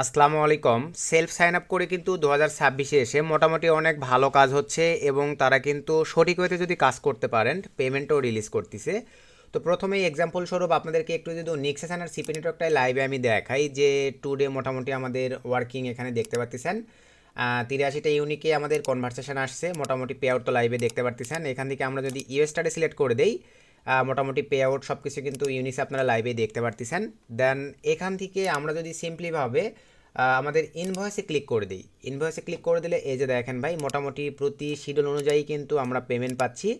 আসসালামু আলাইকুম। Self sign up করে কিন্তু 2026-এ এসে মোটামুটি অনেক ভালো কাজ হচ্ছে এবং তারা কিন্তু সঠিক ওয়েতে যদি কাজ করতে পারেন পেমেন্টও রিলিজ করতেছে। তো প্রথমেই এক্সাম্পল স্বরূপ আপনাদেরকে একটু যদি নিক্সেশন আর সিপি নেটওয়ার্কটাই লাইভে আমি দেখাই যে টুডে মোটামুটি আমাদের ওয়ার্কিং এখানে দেখতে পাচ্ছেন 83টা ইউনিকে আমাদের কনভারসেশন আসছে, মোটামুটি পে আউট তো লাইভে দেখতে পাচ্ছেন। এখান থেকে আমরা যদি ইউএসটারে সিলেক্ট করে দেই মোটামুটি পে আউট সব কিছু কিন্তু ইউনিসে আপনারা লাইভে দেখতে পারতেছেন। দেন এখান থেকে আমরা যদি সিম্পলিভাবে আমাদের ইনভয়েসে ক্লিক করে দিই, ইনভয়েসে ক্লিক করে দিলে এই যে দেখেন ভাই মোটামুটি প্রতি শিডিউল অনুযায়ী কিন্তু আমরা পেমেন্ট পাচ্ছি।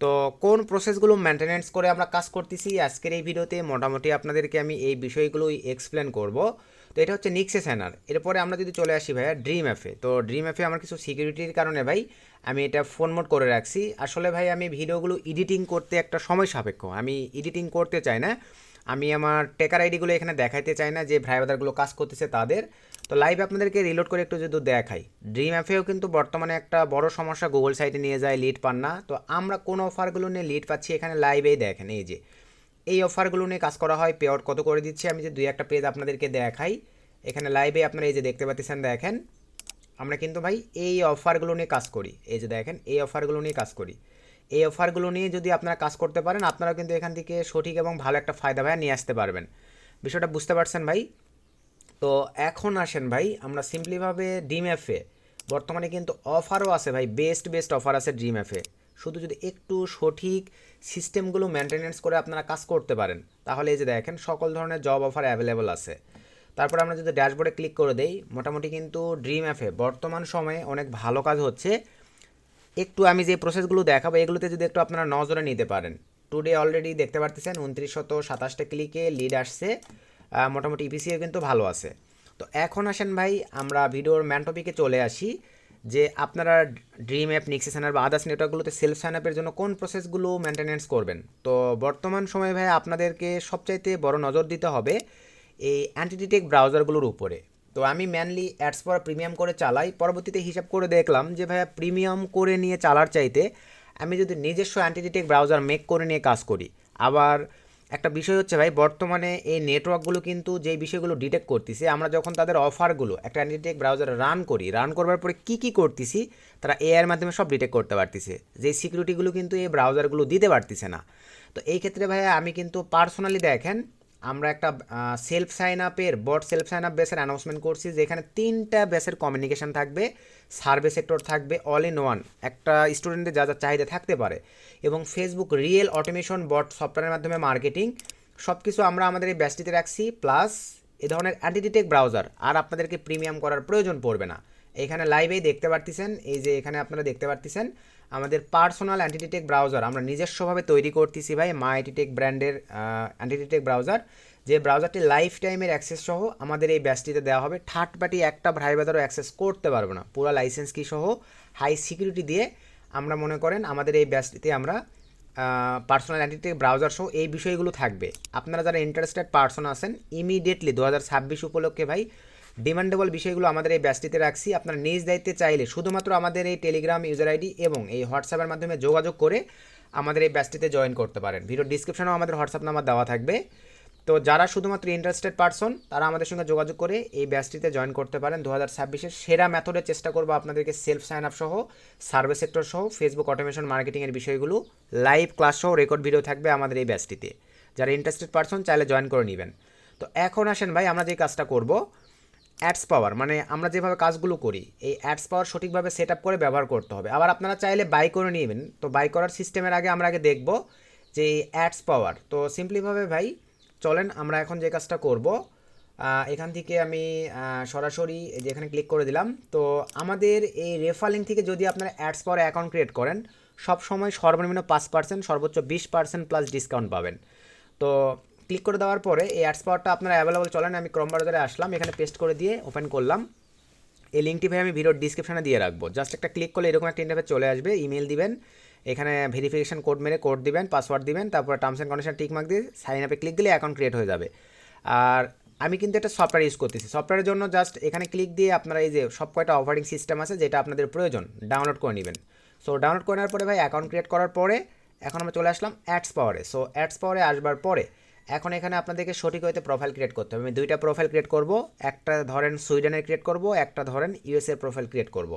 তো কোন প্রসেসগুলো মেনটেনেন্স করে আমরা কাজ করতেছি আজকের এই ভিডিওতে মোটামুটি আপনাদেরকে আমি এই বিষয়গুলোই এক্সপ্লেন করব। তো এটা হচ্ছে নিক্সে স্যানার। এরপরে আমরা যদি চলে আসি ভাইয়া ড্রিম অ্যাপে, তো ড্রিম অ্যাপে আমার কিছু সিকিউরিটির কারণে ভাই আমি এটা ফোন মোড করে রাখছি। আসলে ভাই আমি ভিডিওগুলো এডিটিং করতে একটা সময় সাপেক্ষ, আমি এডিটিং করতে চাই না, আমি আমার টেকার আইডিগুলো এখানে দেখাইতে চাই না যে ভাই বাদারগুলো কাজ করতেছে তাদের। তো লাইভ আপনাদেরকে রিলোড করে একটু যদি দেখাই, ড্রিম অ্যাপেও কিন্তু বর্তমানে একটা বড় সমস্যা, গুগল সাইটে নিয়ে যায় লিড পান না। তো আমরা কোন অফারগুলো নিয়ে লিড পাচ্ছি এখানে লাইভেই দেখেন, এই যে এই অফারগুলো নিয়ে কাজ করা হয়, পে আউট কত করে দিচ্ছে আমি যে দুই একটা পেজ আপনাদেরকে দেখাই এখানে লাইভে আপনারা এই যে দেখতে পাচ্ছেন। দেখেন আমরা কিন্তু ভাই এই অফারগুলো নিয়ে কাজ করি, এই যে দেখেন এই অফারগুলো নিয়ে কাজ করি। এই অফারগুলো নিয়ে যদি আপনারা কাজ করতে পারেন আপনারা কিন্তু এখান থেকে সঠিক এবং ভালো একটা ফায়দা ভাই নিয়ে আসতে পারবেন। বিষয়টা বুঝতে পারছেন ভাই? তো এখন আসেন ভাই আমরা সিম্পলিভাবে ড্রিম অ্যাপে বর্তমানে কিন্তু অফারও আছে ভাই, বেস্ট বেস্ট অফার আছে ড্রিম অ্যাপে। শুধু যদি একটু সঠিক সিস্টেমগুলো মেনটেনেন্স করে আপনারা কাজ করতে পারেন তাহলে এই যে দেখেন সকল ধরনের জব অফার অ্যাভেলেবল আছে। তারপর আমরা যদি ড্যাশবোর্ডে ক্লিক করে দেই মোটামুটি কিন্তু ড্রিম অ্যাপে বর্তমান সময়ে অনেক ভালো কাজ হচ্ছে। একটু আমি যে প্রসেসগুলো দেখাবো এগুলোতে যদি একটু আপনারা নজরে নিতে পারেন। টুডে অলরেডি দেখতে পারতেছেন 2927টা ক্লিকে লিড আসছে, মোটামুটি ইপিসিও কিন্তু ভালো আছে। তো এখন আসেন ভাই আমরা ভিডিওর ম্যান টপিকে চলে আসি যে আপনারা ড্রিম অ্যাপ নিক্সেশনার বা আদার্স নেটওয়ার্কগুলোতে সেলফ সাইন আপের জন্য কোন প্রসেসগুলো মেনটেনেন্স করবেন। তো বর্তমান সময়ে ভাই আপনাদেরকে সবচাইতে বড় নজর দিতে হবে এই অ্যান্টিডিটেক ব্রাউজারগুলোর উপরে। তো আমি মেনলি অ্যাডস ফর প্রিমিয়াম করে চালাই, পরবর্তীতে হিসাব করে দেখলাম যে ভাইয়া প্রিমিয়াম করে নিয়ে চালার চাইতে আমি যদি নিজস্ব অ্যান্টিডিটেক ব্রাউজার মেক করে নিয়ে কাজ করি। আবার একটা বিষয় হচ্ছে ভাই বর্তমানে এই নেটওয়ার্কগুলো কিন্তু যেই বিষয়গুলো ডিটেক্ট করতেছে, আমরা যখন তাদের অফারগুলো একটা অ্যান্টিটেক ব্রাউজারে রান করি, রান করবার পরে কী কী করতেছি তারা এআইয়ের মাধ্যমে সব ডিটেক্ট করতে পারতেছে, যে সিকিউরিটিগুলো কিন্তু এই ব্রাউজারগুলো দিতে পারতেছে না। তো এই ক্ষেত্রে ভাইয়া আমি কিন্তু পার্সোনালি দেখেন আমরা একটা সেলফ সাইন আপের বট সেলফ সাইন আপ বেসের অ্যানাউন্সমেন্ট করছি যেখানে 3টা বেসের কমিউনিকেশন থাকবে, সার্ভে সেক্টর থাকবে, অল ইন ওয়ান একটা স্টুডেন্টের যা যা চাহিদা থাকতে পারে, এবং ফেসবুক রিয়েল অটোমেশন বট সফটওয়্যারের মাধ্যমে মার্কেটিং, সব কিছু আমরা আমাদের এই ব্যাচটিতে রাখছি। প্লাস এ ধরনের অ্যান্টিডিটেক ব্রাউজার আর আপনাদেরকে প্রিমিয়াম করার প্রয়োজন পড়বে না। এখানে লাইভেই দেখতে পারতেছেন, এই যে এখানে আপনারা দেখতে পারতেছেন আমাদের পার্সোনাল অ্যান্টিডিটেক ব্রাউজার আমরা নিজস্বভাবে তৈরি করতেছি ভাই, মা অ্যান্টিটেক ব্র্যান্ডের অ্যান্টিডিটেক ব্রাউজার, যে ব্রাউজারটি লাইফ টাইমের অ্যাক্সেস সহ আমাদের এই ব্যাচটিতে দেওয়া হবে। থার্ড পার্টি একটা ভাইবাদারও অ্যাক্সেস করতে পারবে না, পুরো লাইসেন্স কি সহ হাই সিকিউরিটি দিয়ে আমরা মনে করেন আমাদের এই ব্যাচটিতে আমরা পার্সোনাল অ্যান্টিটেক ব্রাউজার সহ এই বিষয়গুলো থাকবে। আপনারা যারা ইন্টারেস্টেড পার্সন আছেন ইমিডিয়েটলি 2026 উপলক্ষে ভাই ডিমান্ডেবল বিষয়গুলো আমাদের এই ব্যাচটিতে রাখছি। আপনারা নিজ দায়িত্বে চাইলে শুধুমাত্র আমাদের এই টেলিগ্রাম ইউজার আইডি এবং এই হোয়াটসঅ্যাপের মাধ্যমে যোগাযোগ করে আমাদের এই ব্যাচটিতে জয়েন করতে পারেন। ভিডিও ডিসক্রিপশনেও আমাদের হোয়াটসঅ্যাপ নাম্বার দেওয়া থাকবে। তো যারা শুধুমাত্র ইন্টারেস্টেড পার্সন তারা আমাদের সঙ্গে যোগাযোগ করে এই ব্যাচটিতে জয়েন করতে পারেন। 2026-এর সেরা মেথডে চেষ্টা করবো আপনাদেরকে সেলফ সাইন আপ সহ, সার্ভিস সেক্টর সহ, ফেসবুক অটোমেশন মার্কেটিংয়ের বিষয়গুলো লাইভ ক্লাস সহ রেকর্ড ভিডিও থাকবে আমাদের এই ব্যাচটিতে। যারা ইন্টারেস্টেড পার্সন চাইলে জয়েন করে নেবেন। তো এখন আসেন ভাই আমরা যে কাজটা করব, অ্যাডস পাওয়ার মানে আমরা যেভাবে কাজগুলো করি এই অ্যাডস পাওয়ার সঠিকভাবে সেট আপ করে ব্যবহার করতে হবে। আবার আপনারা চাইলে বাই করে নেবেন। তো বাই করার সিস্টেমের আগে আমরা আগে দেখব যে অ্যাডস পাওয়ার। তো সিম্পলিভাবে ভাই চলেন আমরা এখন যে কাজটা করব, এখান থেকে আমি সরাসরি যেখানে ক্লিক করে দিলাম। তো আমাদের এই রেফার লিঙ্ক থেকে যদি আপনারা অ্যাডস পাওয়ার অ্যাকাউন্ট ক্রিয়েট করেন সব সময় সর্বনিম্ন 5% সর্বোচ্চ 20% প্লাস ডিসকাউন্ট পাবেন। তো ক্লিক করে দেওয়ার পরে এই অ্যাডস পাওয়ারটা আপনারা অ্যাভেলেবল চলেন, আমি ক্রোম ব্রাউজারে আসলাম, এখানে পেস্ট করে দিয়ে ওপেন করলাম। এই লিঙ্কটি ভাই আমি ভিডিওর ডিসক্রিপশনে দিয়ে রাখবো, জাস্ট একটা ক্লিক করলে এরকম একটা ইন্টারফেস চলে আসবে। ইমেল দিবেন, এখানে ভেরিফিকেশন কোড মেরে কোড দিবেন, পাসওয়ার্ড দিবেন, তারপর terms and condition tick mark দিয়ে সাইন আপে ক্লিক দিলে অ্যাকাউন্ট ক্রিয়েট হয়ে যাবে। আর আমি কিন্তু একটা সফটওয়্যার ইউজ করতেছি, সফটওয়্যারের জন্য জাস্ট এখানে ক্লিক দিয়ে আপনারা এই যে সব কয়টা অপারেটিং সিস্টেম আছে যেটা আপনাদের প্রয়োজন ডাউনলোড করে নেবেন। সো ডাউনলোড করে নেওয়ার পরে ভাই অ্যাকাউন্ট ক্রিয়েট করার পরে এখন আমরা চলে আসলাম অ্যাডস পাওয়ারে। সো অ্যাডস পাওয়ারে আসবার পরে এখন এখানে আপনাদেরকে সঠিক হইতে প্রোফাইল ক্রিয়েট করতে হবে। আমি দুইটা প্রোফাইল ক্রিয়েট করব, একটা ধরেন সুইডেনের ক্রিয়েট করব, একটা ধরেন ইউএসএর প্রোফাইল ক্রিয়েট করব।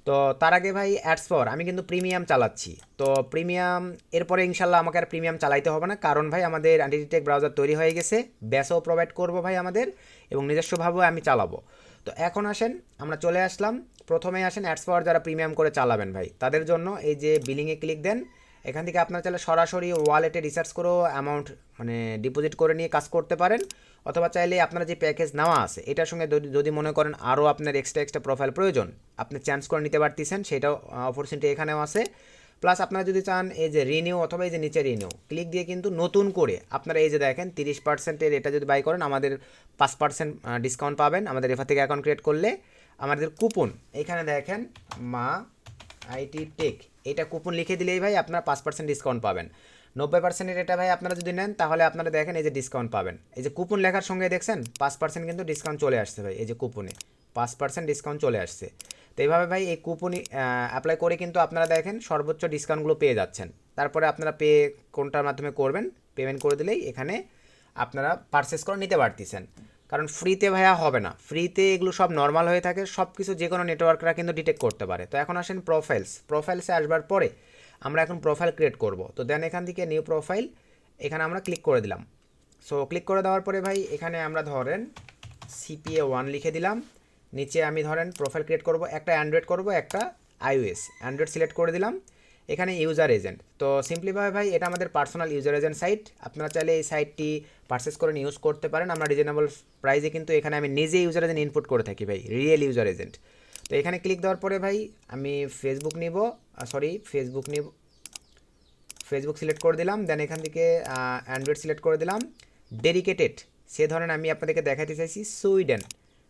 তো তার আগে ভাই অ্যাডস ফর আমি কিন্তু প্রিমিয়াম চালাচ্ছি। তো প্রিমিয়াম এরপরে ইনশাল্লাহ আমাকে আর প্রিমিয়াম চালাইতে হবে না, কারণ ভাই আমাদের অ্যান্টিটেক ব্রাউজার তৈরি হয়ে গেছে, ব্যাসও প্রোভাইড করব ভাই আমাদের, এবং নিজস্বভাবেও আমি চালাবো। তো এখন আসেন আমরা চলে আসলাম, প্রথমে আসেন অ্যাডস ফর যারা প্রিমিয়াম করে চালাবেন ভাই তাদের জন্য এই যে বিলিংয়ে ক্লিক দেন। এখান থেকে আপনারা চাইলে সরাসরি ওয়ালেটে রিসার্চ করেও অ্যামাউন্ট মানে ডিপোজিট করে নিয়ে কাজ করতে পারেন, অথবা চাইলে আপনারা যে প্যাকেজ নেওয়া আছে এটার সঙ্গে যদি মনে করেন আরও আপনার এক্সট্রা প্রোফাইল প্রয়োজন আপনি চেঞ্জ করে নিতে পারতেছেন, সেটাও অপরচুনিটি এখানেও আছে। প্লাস আপনারা যদি চান এই যে রিনিউ অথবা এই যে নিচে রিনিউ ক্লিক দিয়ে কিন্তু নতুন করে আপনারা এই যে দেখেন 30%-এর এটা যদি বাই করেন আমাদের 5% ডিসকাউন্ট পাবেন আমাদের রেফার থেকে অ্যাকাউন্ট ক্রিয়েট করলে। আমাদের কুপন এখানে দেখেন মা আইটি টেক, এটা কুপন লিখে দিলেই ভাই আপনারা 5% ডিসকাউন্ট পাবেন। 90%-এর এটা ভাই আপনারা যদি নেন তাহলে আপনারা দেখেন এই যে ডিসকাউন্ট পাবেন, এই যে কুপন লেখার সঙ্গে দেখছেন 5% কিন্তু ডিসকাউন্ট চলে আসছে ভাই, এই যে কুপনে 5% ডিসকাউন্ট চলে আসছে। তো এইভাবে ভাই এই কুপনই অ্যাপ্লাই করে কিন্তু আপনারা দেখেন সর্বোচ্চ ডিসকাউন্টগুলো পেয়ে যাচ্ছেন। তারপরে আপনারা পে কোনটার মাধ্যমে করবেন, পেমেন্ট করে দিলেই এখানে আপনারা পারচেস করে নিতে পারতেছেন। কারণ ফ্রিতে ভাইয়া হবে না, ফ্রিতে এগুলো সব নর্মাল হয়ে থাকে, সব কিছু যে কোনো নেটওয়ার্করা কিন্তু ডিটেক্ট করতে পারে। তো এখন আসেন প্রোফাইলসে আসবার পরে আমরা এখন প্রোফাইল ক্রিয়েট করব। তো দেন এখান থেকে নিউ প্রোফাইল এখানে আমরা ক্লিক করে দিলাম। সো ক্লিক করে দেওয়ার পরে ভাই এখানে আমরা ধরেন CPA1 লিখে দিলাম। নিচে আমি ধরেন প্রোফাইল ক্রিয়েট করব, একটা অ্যান্ড্রয়েড করব, একটা iOS। অ্যান্ড্রয়েড সিলেক্ট করে দিলাম। এখানে ইউজার এজেন্ট, তো সিম্পলিভাবে ভাই এটা আমাদের পার্সোনাল ইউজার এজেন্ট সাইট, আপনারা চাইলে এই সাইটটি পারচেস করে ইউজ করতে পারেন। আমরা রিজনেবল প্রাইসে কিন্তু এখানে আমি নিজে ইউজার এজেন্ট ইনপুট করে থাকি ভাই, রিয়েল ইউজার এজেন্ট। তো এখানে ক্লিক দেওয়ার পরে ভাই আমি ফেসবুক সিলেক্ট করে দিলাম। দেন এখান থেকে অ্যান্ড্রয়েড সিলেক্ট করে দিলাম। ডেডিকেটেড সে ধরেন আমি আপনাদেরকে দেখাতে চাইছি সুইডেন,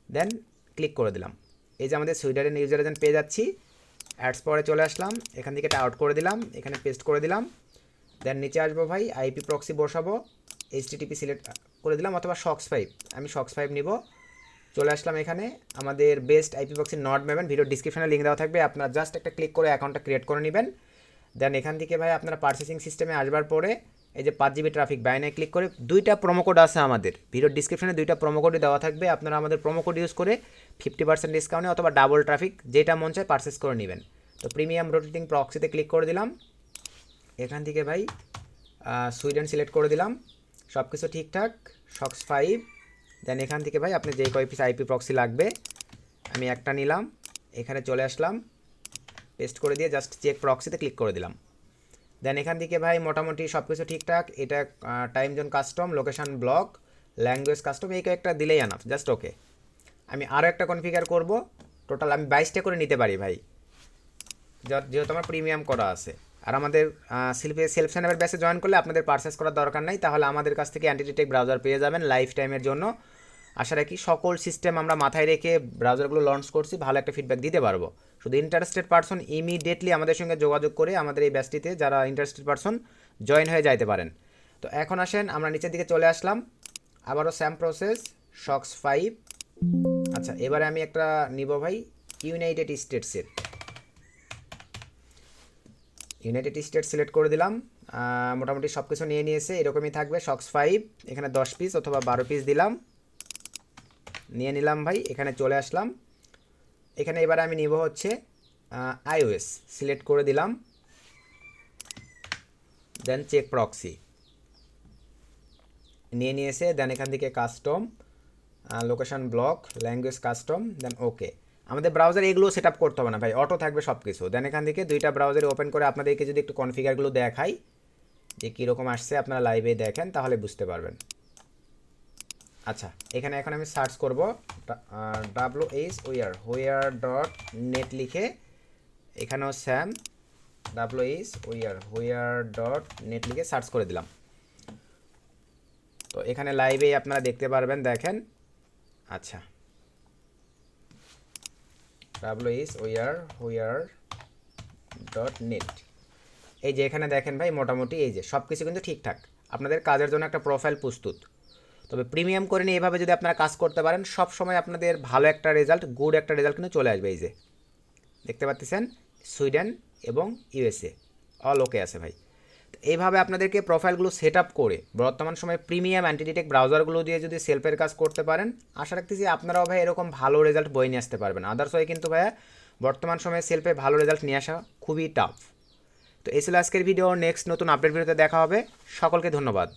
দেন ক্লিক করে দিলাম। এই যে আমাদের সুইডেনের ইউজার এজেন্ট পেয়ে যাচ্ছি। অ্যাডস পরে চলে আসলাম, এখান থেকে এটা আউট করে দিলাম, এখানে পেস্ট করে দিলাম। দেন নিচে আসবো ভাই আইপি প্রক্সি বসাবো, HTTP সিলেক্ট করে দিলাম, অথবা SOX5 আমি SOX5 নিব। চলে আসলাম এখানে আমাদের বেস্ট আইপি প্রক্সি নট মেবেন, ভিডিও ডিসক্রিপশনে লিঙ্ক দেওয়া থাকবে, আপনারা জাস্ট একটা ক্লিক করে অ্যাকাউন্টটা ক্রিয়েট করে নেবেন। দেন এখান থেকে ভাই আপনারা পারচেসিং সিস্টেমে আসবার পরে এই যে 5 GB ট্রাফিক বাইনে ক্লিক করে দুইটা প্রোমো কোড আছে আমাদের ভিডিওর ডিসক্রিপশনে, দুইটা প্রোমো কোডই দেওয়া থাকবে, আপনারা আমাদের প্রোমো কোড ইউজ করে 50% ডিসকাউন্টে অথবা ডাবল ট্রাফিক যেটা মন চায় পারচেস করে নেবেন। তো প্রিমিয়াম রোটেটিং প্রক্সিতে ক্লিক করে দিলাম। এখান থেকে ভাই সুইডেন সিলেক্ট করে দিলাম, সব কিছু ঠিকঠাক, SOX5। দেন এখান থেকে ভাই আপনি যে কয় পিস আইপি প্রক্সি লাগবে আমি একটা নিলাম, এখানে চলে আসলাম, পেস্ট করে দিয়ে জাস্ট চেক প্রক্সিতে ক্লিক করে দিলাম। দেন এখান থেকে ভাই মোটামুটি সব কিছু ঠিকঠাক, এটা time zone custom, location block, language custom, এই কয়েকটা দিলেই আনাফ, জাস্ট ওকে। আমি আরও একটা কনফিগার করব, টোটাল আমি 22টা করে নিতে পারি ভাই, যেহেতু আমার প্রিমিয়াম করা আছে। আর আমাদের সেলফ সাইনআপের ব্যাচে জয়েন করলে আপনাদের পারচেস করার দরকার নাই, তাহলে আমাদের কাছ থেকে অ্যান্টিটেক ব্রাউজার পেয়ে যাবেন লাইফ টাইমের জন্য। আশা রাখি সকল সিস্টেম আমরা মাথায় রেখে ব্রাউজারগুলো লঞ্চ করছি, ভালো একটা ফিডব্যাক দিতে পারবো। শুধু ইন্টারেস্টেড পারসন ইমিডিয়েটলি আমাদের সঙ্গে যোগাযোগ করে আমাদের এই ব্যাচটিতে যারা ইন্টারেস্টেড পারসন জয়েন হয়ে যাইতে পারেন। তো এখন আসেন আমরা নিচের দিকে চলে আসলাম, আবারও স্যাম প্রসেস SOX5। আচ্ছা এবারে আমি একটা নিব ভাই ইউনাইটেড স্টেটস সিলেক্ট করে দিলাম। মোটামুটি সব কিছু নিয়ে নিয়েছে, এরকমই থাকবে SOX5। এখানে 10 পিস অথবা 12 পিস দিলাম, নিয়ে নিলাম ভাই। এখানে চলে আসলাম, এখানে এবারে আমি নিব হচ্ছে iOS সিলেক্ট করে দিলাম। দেন চেক প্রক্সি নিয়ে নিয়েছে, দেন এখান থেকে custom, location block, language custom, then okay. আমাদের ব্রাউজার এগুলো সেট আপ করতে হবে না ভাই, অটো থাকবে সব কিছু। দেন এখান থেকে দুইটা ব্রাউজারে ওপেন করে আপনাদেরকে যদি একটু কনফিগারগুলো দেখাই যে কীরকম আসছে, আপনারা লাইভে দেখেন তাহলে বুঝতে পারবেন। আচ্ছা এখানে এখন আমি সার্চ করব WHWhere.net লিখে, এখানেও স্যাম WHWhere.net লিখে সার্চ করে দিলাম। তো এখানে লাইভে আপনারা দেখতে পারবেন, দেখেন। আচ্ছা WHWhere.net, এই যে এখানে দেখেন ভাই মোটামুটি এই যে সব কিছু কিন্তু ঠিকঠাক, আপনাদের কাজের জন্য একটা প্রোফাইল প্রস্তুত। তবে প্রিমিয়াম করে নিয়ে এভাবে যদি আপনারা কাজ করতে পারেন সব সময় আপনাদের ভালো একটা রেজাল্ট, গুড একটা রেজাল্ট কিন্তু চলে আসবে। এই যে দেখতে পাচ্ছেন সুইডেন এবং USA অল ওকে আছে ভাই। এইভাবে আপনাদেরকে প্রোফাইলগুলো সেট আপ করে বর্তমান সময়ে প্রিমিয়াম অ্যান্টিডিটেক ব্রাউজারগুলো দিয়ে যদি সেলফের কাজ করতে পারেন, আশা রাখতেছি আপনারাও ভাই এরকম ভালো রেজাল্ট বয়ে নিয়ে আসতে পারবেন। আদার্স হয় কিন্তু ভাইয়া বর্তমান সময়ে সেলফে ভালো রেজাল্ট নিয়ে আসা খুবই টাফ। তো এই ছিল আজকের ভিডিও। নেক্সট নতুন আপডেট ভিডিওতে দেখা হবে। সকলকে ধন্যবাদ।